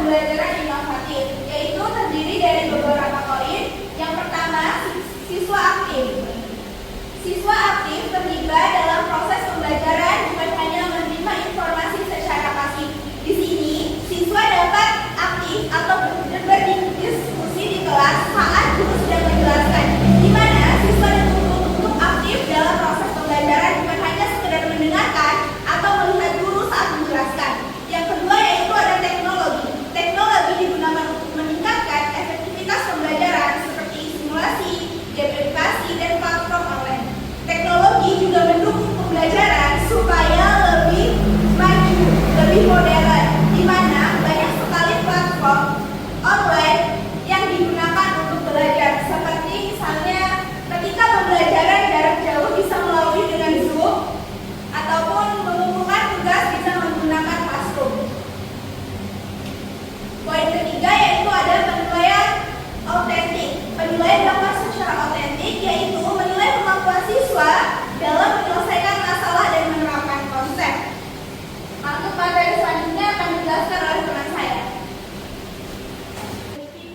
pembelajaran inovatif, yaitu terdiri dari beberapa poin. Yang pertama, siswa aktif. Siswa aktif terlibat dalam proses pembelajaran, bukan hanya menerima informasi secara pasif. Di sini, siswa dapat aktif atau berdiskusi di kelas saat guru sedang menjelaskan, di mana siswa dituntut untuk aktif dalam proses pembelajaran, bukan hanya sekedar mendengarkan atau melihat guru saat menjelaskan. Yang kedua yaitu ada teknologi. Teknologi digunakan untuk meningkatkan efektivitas pembelajaran seperti simulasi, game edukasi, dan platform online. Teknologi juga mendukung pembelajaran supaya lebih maju, lebih modern, di mana banyak sekali platform online yang digunakan untuk belajar, seperti misalnya ketika pembelajaran jarak jauh bisa melalui dengan Zoom, ataupun mengumpulkan tugas bisa menggunakan Classroom. Poin ketiga yaitu ada penilaian autentik. Penilaian dilakukan secara autentik, yaitu menilai kemampuan siswa dalam menyelesaikan masalah dan menerapkan konsep. Untuk materi selanjutnya akan dijelaskan oleh teman saya.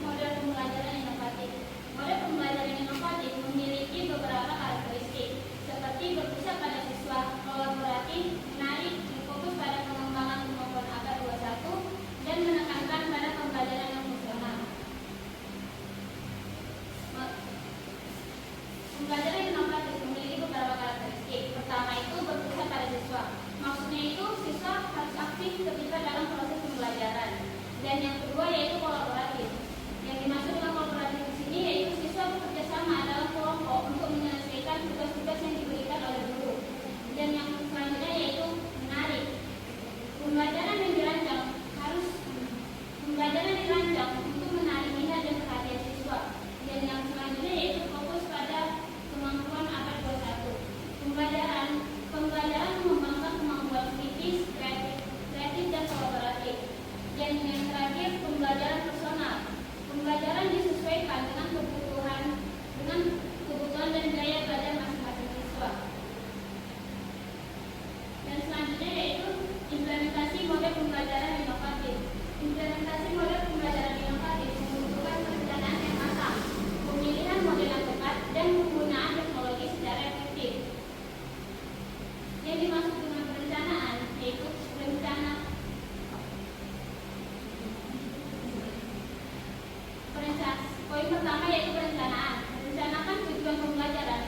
Model pembelajaran inovatif. Model pembelajaran inovatif memiliki beberapa karakteristik, seperti berpusat pada siswa, kolaboratif, menarik, berfokus pada pengembangan kemampuan ABAD 21, dan menekankan pada pembelajaran yang fungsional. Pembelajaran inovatif memiliki beberapa karakteristik. Pertama itu berpusat pada siswa. Maksudnya itu siswa harus aktif terlibat dalam proses pembelajaran. Dan yang kedua yaitu kolaboratif. Yang dimaksud dengan kolaboratif di sini yaitu siswa bekerja sama dalam kelompok untuk menyelesaikan tugas-tugas yang diberikan oleh guru. Dan yang selanjutnya yaitu menarik. Pembelajaran dirancang untuk menarik minat dan perhatian siswa. Dan yang selanjutnya yaitu fokus pada kemampuan ABAD 21. Pembelajaran mengembangkan kemampuan kritis, kreatif dan kolaboratif. Dan yang terakhir, pembelajaran personal. Pembelajaran disesuaikan dengan kebutuhan dan gaya belajar masing-masing siswa. Dan selanjutnya yaitu implementasi model pembelajaran inovatif. Implementasi model pembelajaran inovatif membutuhkan perencanaan yang matang, pemilihan model yang tepat, dan penggunaan teknologi secara efektif. Yang dimaksud dengan perencanaan yaitu poin pertama yaitu perencanaan. Merencanakan tujuan pembelajaran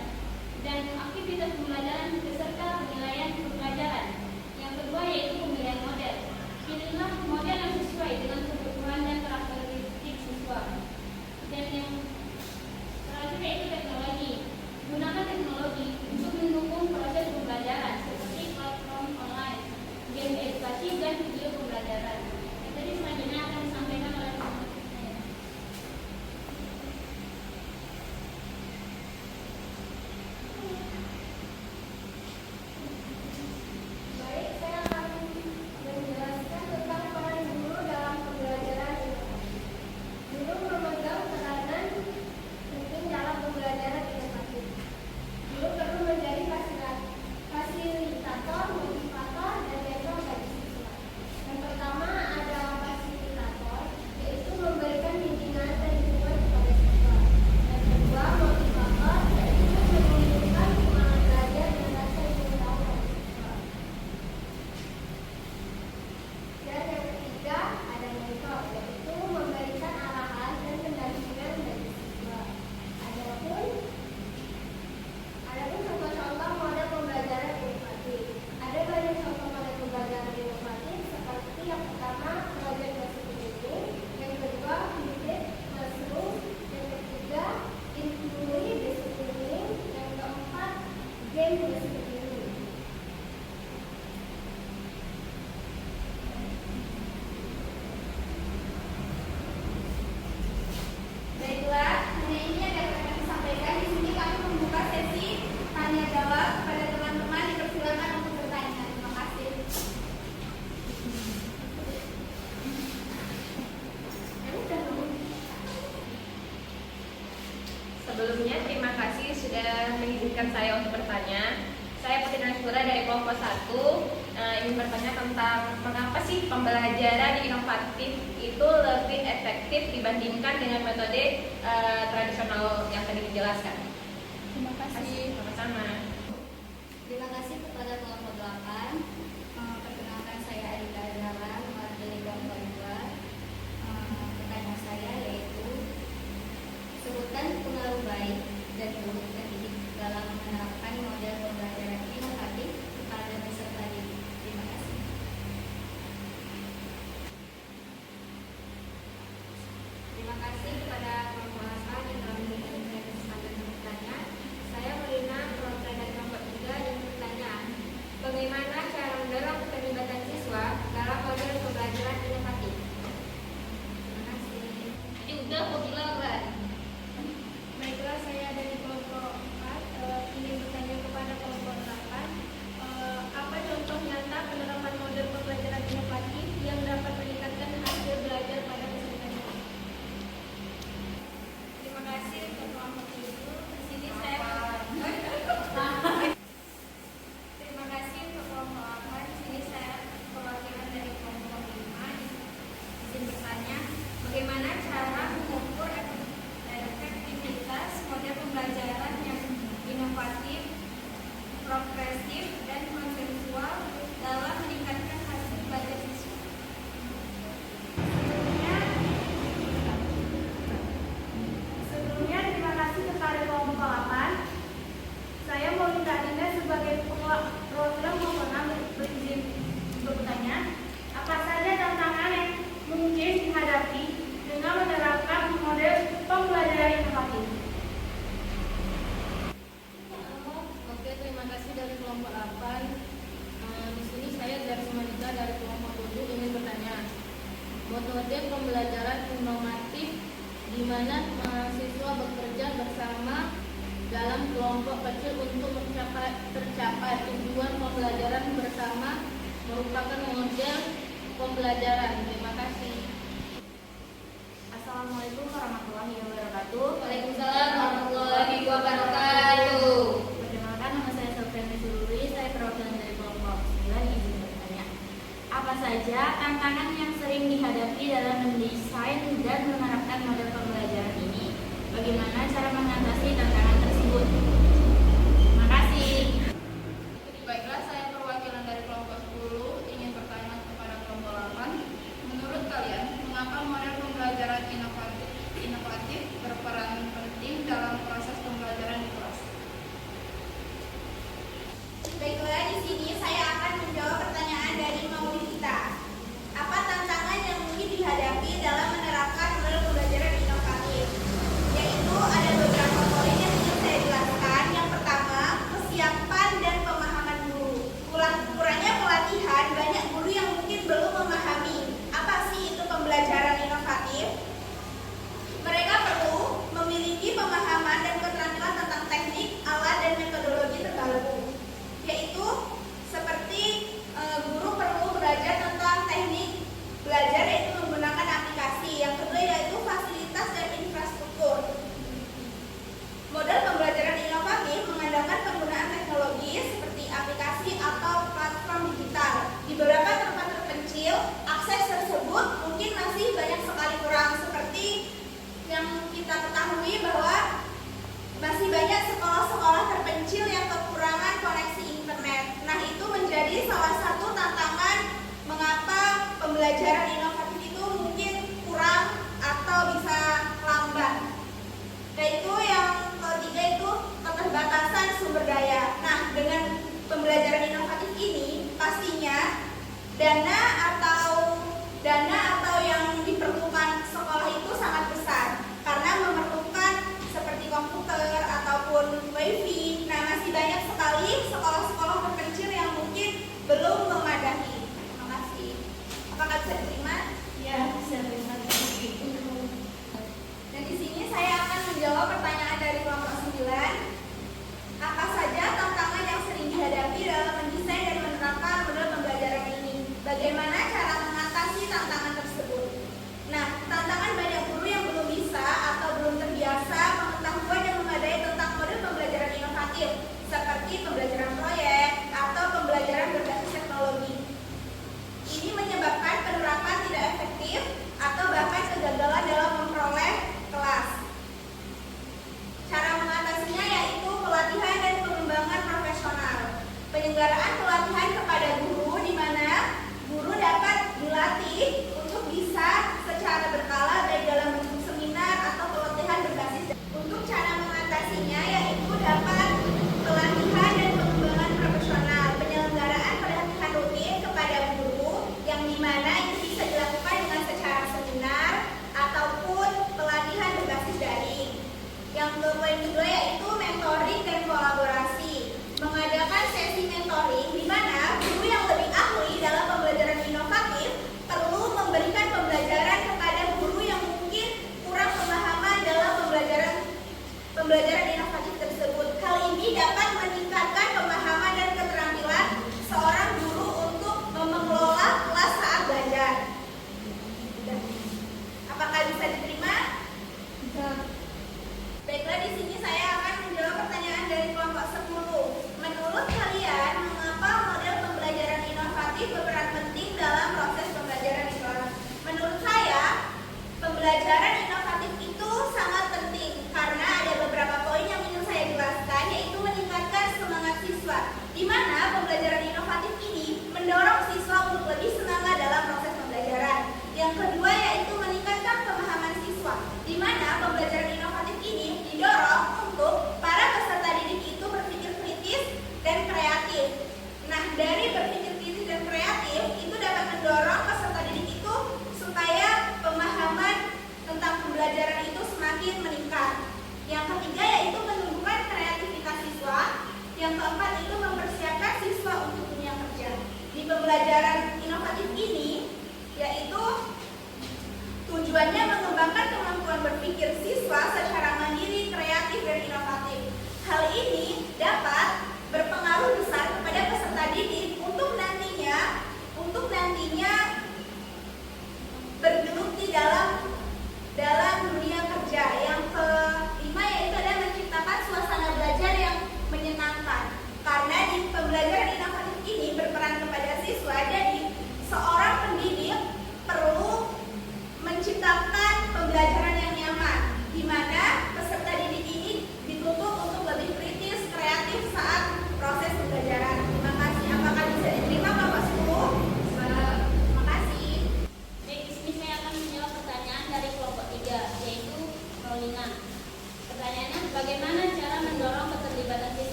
dan aktivitas pembelajaran beserta penilaian pembelajaran. Yang kedua yaitu pemilihan model. Pilihlah model yang sesuai dengan kebutuhan dan karakteristik siswa. Dan yang terakhir yaitu teknologi. Gunakan teknologi untuk mendukung proses pembelajaran seperti platform online, game edukasi, dan video pembelajaran. Jadi selanjutnya akan disampaikan oleh teman saya. Baik, saya akan menjelaskan tentang peran guru dalam pembelajaran inovatif. Guru memegang peranan penting dalam pembelajaran inovatif. Guru perlu menjadi fasilitator, motivator, dan mentor bagi siswa. Yang pertama adalah fasilitator, yaitu memberikan bimbingan dan dukungan kepada siswa. Yang kedua, motivator, yaitu menumbuhkan semangat belajar dan rasa ingin tahu pada siswa. Dan yang ketiga ada mentor, yaitu memberikan arahan dan pendampingan bagi siswa. Adapun contoh-contoh model pembelajaran inovatif. Ada banyak contoh model pembelajaran inovatif seperti yang pertama project based learning, yang kedua hybrid classroom, yang ketiga inquiry based learning, yang keempat game based learning. Baiklah, hanya ini yang dapat kami sampaikan. Di sini kami membuka sesi tanya jawab kepada teman-teman. Dipersilakan untuk bertanya. Terima kasih. Sebelumnya terima kasih sudah mengizinkan saya untuk bertanya. Saya Putri Nasura dari kelompok kelompok 1 ingin bertanya tentang mengapa sih pembelajaran inovatif itu lebih efektif dibandingkan dengan metode tradisional yang tadi dijelaskan. Terima kasih. Sama-sama. Terima kasih kepada kelompok 8. Perkenalkan saya Adita Azhara, mewakili kelompok 2. Pertanyaan saya yaitu sebutkan pengaruh baik dan buruk pendidik dalam menerapkan model pembelajaran inovatif kepada peserta didik. Terima kasih. Terima kasih kepada kelompok 8 yang telah memberikan saya kesempatan untuk bertanya. Saya Melina, perwakilan dari kelompok 3 yang bertanya, bagaimana cara mendorong keterlibatan siswa dalam model pembelajaran inovatif? Terima kasih. Jadi udah kok bilang kan? Baiklah, saya dari kelompok 4 ingin bertanya kepada kelompok 8, apa contoh nyata penerapan model pembelajaran inovatif yang dapat meningkatkan hasil belajar pada peserta didik? Terima kasih untuk kelompok 7. Di sini saya Terima kasih untuk kelompok 8. Di sini saya perwakilan dari kelompok 5 izin bertanya, bagaimana cara mengukur efektivitas model pembelajaran yang inovatif, progresif, dan konsensual dalam meningkatkan hasil belajar siswa? Sebelumnya terima kasih kepada kelompok 8. Saya Molinda Dinda sebagai perwakilan kelompok 6 berizin bertanya, apa saja tantangan yang mungkin dihadapi dengan menerapkan model pembelajaran inovatif? Oke, terima kasih dari kelompok 8. Di sini saya dari Semalika dari kelompok 7 ingin bertanya, metode pembelajaran inovatif di mana mahasiswa bekerja bersama dalam kelompok kecil untuk tercapai tujuan pembelajaran bersama merupakan model pembelajaran. Terima kasih. Assalamualaikum warahmatullahi wabarakatuh. Waalaikumsalam warahmatullahi wabarakatuh. Perkenalkan, nama saya Sofriani Suluri, saya perwakilan dari kelompok 9 izin bertanya. Apa saja tantangan yang sering dihadapi dalam mendesain dan menerapkan model pembelajaran ini? Bagaimana cara mengatasi tantangan tersebut? Terima kasih. Baiklah, saya perwakilan dari kelompok 10 ingin bertanya kepada kelompok 8. Menurut kalian, mengapa model pembelajaran inovatif berperan penting dalam proses pembelajaran di kelas? Baiklah, di sini saya akan menjawab pertanyaan dari Maulita. Apa tantangan yang mungkin dihadapi dalam menerapkan model pembelajaran inovatif? Yaitu ada beberapa poin yang ingin saya jelaskan. Yang pertama, kesiapan dan pemahaman guru. Kurangnya pelatihan, banyak guru yang mungkin belum memahami apa sih itu pembelajaran inovatif. Mereka perlu memiliki pemahaman dan keterampilan tentang teknik, alat, dan metodologi terbaru. Yaitu seperti guru perlu belajar tentang teknik belajar, yaitu menggunakan aplikasi. Yang kedua yaitu fasilitas dan infrastruktur. Model pembelajaran inovatif mengandalkan penggunaan teknologi seperti aplikasi atau platform digital. Di beberapa tempat terpencil, akses tersebut mungkin masih banyak sekali kurang, seperti yang kita ketahui bahwa masih banyak sekolah-sekolah terpencil yang kekurangan koneksi internet. Nah, itu menjadi salah satu tantangan mengapa pembelajaran inovatif itu mungkin kurang atau bisa lambat. Yaitu yang ketiga itu keterbatasan sumber daya. Nah, dengan pembelajaran inovatif ini pastinya dana atau yang diperlukan sekolah itu sangat besar karena memerlukan seperti komputer ataupun wifi. Nah, masih banyak sekali sekolah-sekolah terpencil yang mungkin belum memadai. Terima kasih. Apakah bisa diterima? Ya, bisa terima kasih. Dan di sini saya akan menjawab pertanyaan dari kelompok 9. Apa saja tantangan yang sering dihadapi dalam mendesain dan menerapkan model pembelajaran ini? Bagaimana cara mengatasi tantangan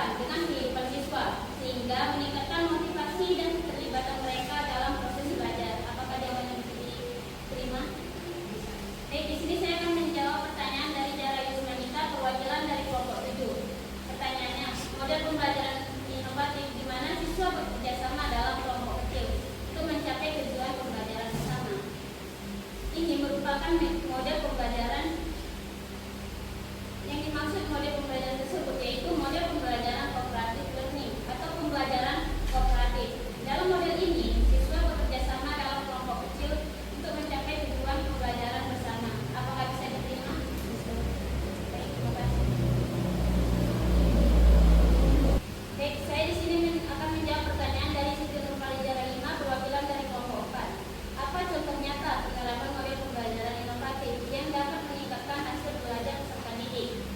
relevan dengan kehidupan siswa, sehingga meningkatkan motivasi dan keterlibatan mereka dalam proses belajar. Apakah jawaban yang diterima? Baik, di sini saya akan menjawab pertanyaan dari Dara Yusmanita, perwakilan dari kelompok 7. Pertanyaannya, model pembelajaran inovatif di mana siswa bekerja sama dalam kelompok kecil untuk mencapai tujuan pembelajaran bersama. Ini merupakan model pembelajaran yang dimaksud model pembelajaran tersebut yaitu model pembelajaran cooperative learning atau pembelajaran kooperatif. Dalam model ini, siswa bekerja sama dalam kelompok kecil untuk mencapai tujuan pembelajaran bersama. Apakah bisa diterima? Baik, terima kasih. Baik, saya di sini akan menjawab pertanyaan dari Siti Nurkaliza Rahimah, perwakilan dari kelompok 4. Apa contoh nyata penerapan model pembelajaran inovatif yang dapat meningkatkan hasil belajar peserta didik?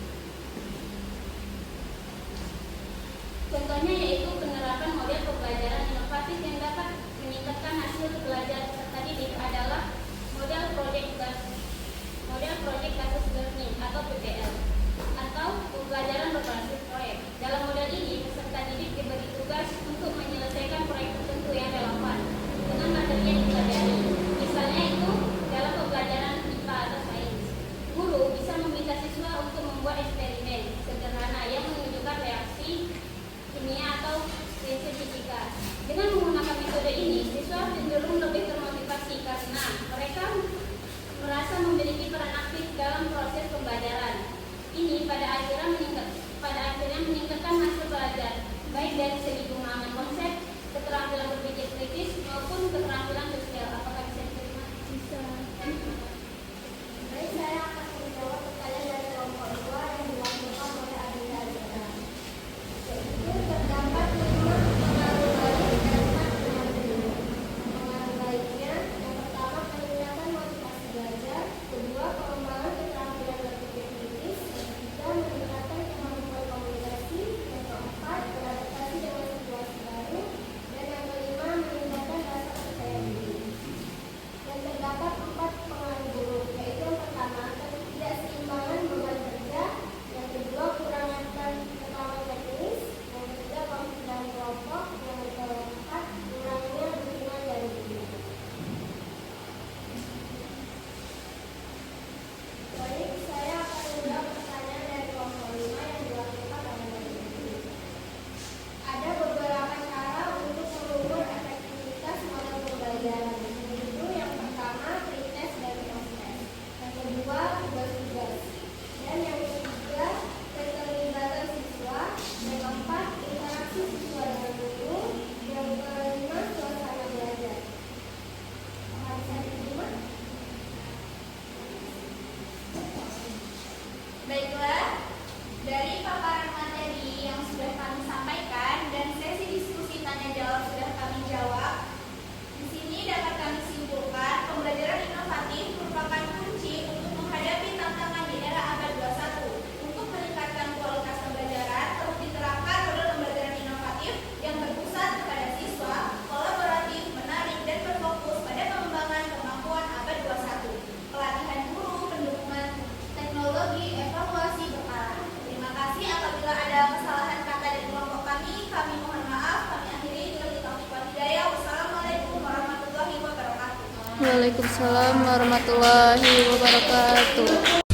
Contohnya yaitu penerapan model pembelajaran inovatif yang dapat meningkatkan hasil belajar peserta didik adalah model project kasus learning atau PPL atau pembelajaran berbasis proyek. Dalam model ini, peserta didik diberi tugas untuk menyelesaikan proyek tertentu yang relevan dengan materi yang dipelajari. Misalnya itu dalam pembelajaran IPA atau sains, guru bisa meminta siswa untuk membuat eksperimen sederhana yang menunjukkan reaksi kimia atau prinsip fisika. Dengan menggunakan metode ini, siswa cenderung lebih termotivasi karena mereka merasa memiliki peran aktif dalam proses pembelajaran. Ini pada akhirnya meningkatkan hasil belajar, baik dari segi pemahaman konsep, keterampilan berpikir kritis, maupun keterampilan sosial. Apakah bisa diterima? Bisa. Baik, saya akan menjawab pertanyaan dari kelompok 2 yang dilakukan oleh Adinda Azhara. Yaitu terdapat 5 pengaruh baik dan 4 pengaruh buruk. Pengaruh baiknya, yang pertama peningkatan motivasi belajar, kedua pengembangan keterampilan berpikir kritis, ketiga meningkatkan kemampuan komunikasi, yang keempat beradaptasi dengan situasi baru, dan yang kelima meningkatkan rasa percaya diri. Dan terdapat 4 pengaruh buruk, yaitu yang pertama ketidakseimbangan beban kerja, yang kedua kurangnya pengetahuan teknis, yang ketiga konflik dalam kelompok, yang keempat kurangnya dukungan dari guru. Baik, saya akan menjawab pertanyaan dari kelompok 5 yang dilakukan oleh Adinda. Ada beberapa cara untuk mengukur efektivitas model pembelajaran. Yaitu yang pertama pretest dan post-test, yang kedua tugas-tugas, dan yang ketiga keterlibatan siswa, yang keempat interaksi siswa dengan guru, yang kelima suasana belajar. Apakah bisa diterima? Baiklah, dari paparan materi yang sudah kami sampaikan dan sesi diskusi tanya jawab sudah kami jawab, di sini dapat kami simpulkan pembelajaran inovatif merupakan kunci untuk menghadapi tantangan di era abad 21. Untuk meningkatkan kualitas pembelajaran, terus diterapkan model pembelajaran inovatif yang berpusat kepada siswa, kolaboratif, menarik, dan berfokus pada pengembangan kemampuan abad 21. Pelatihan guru, pendukungan teknologi, evaluasi berkala. Terima kasih. Apabila ada kesalahan kata dari kelompok kami mohon maaf. Kami akhiri dengan taufik wal hidayah. Wassalamualaikum warahmatullahi wabarakatuh. Waalaikumsalam warahmatullahi wabarakatuh.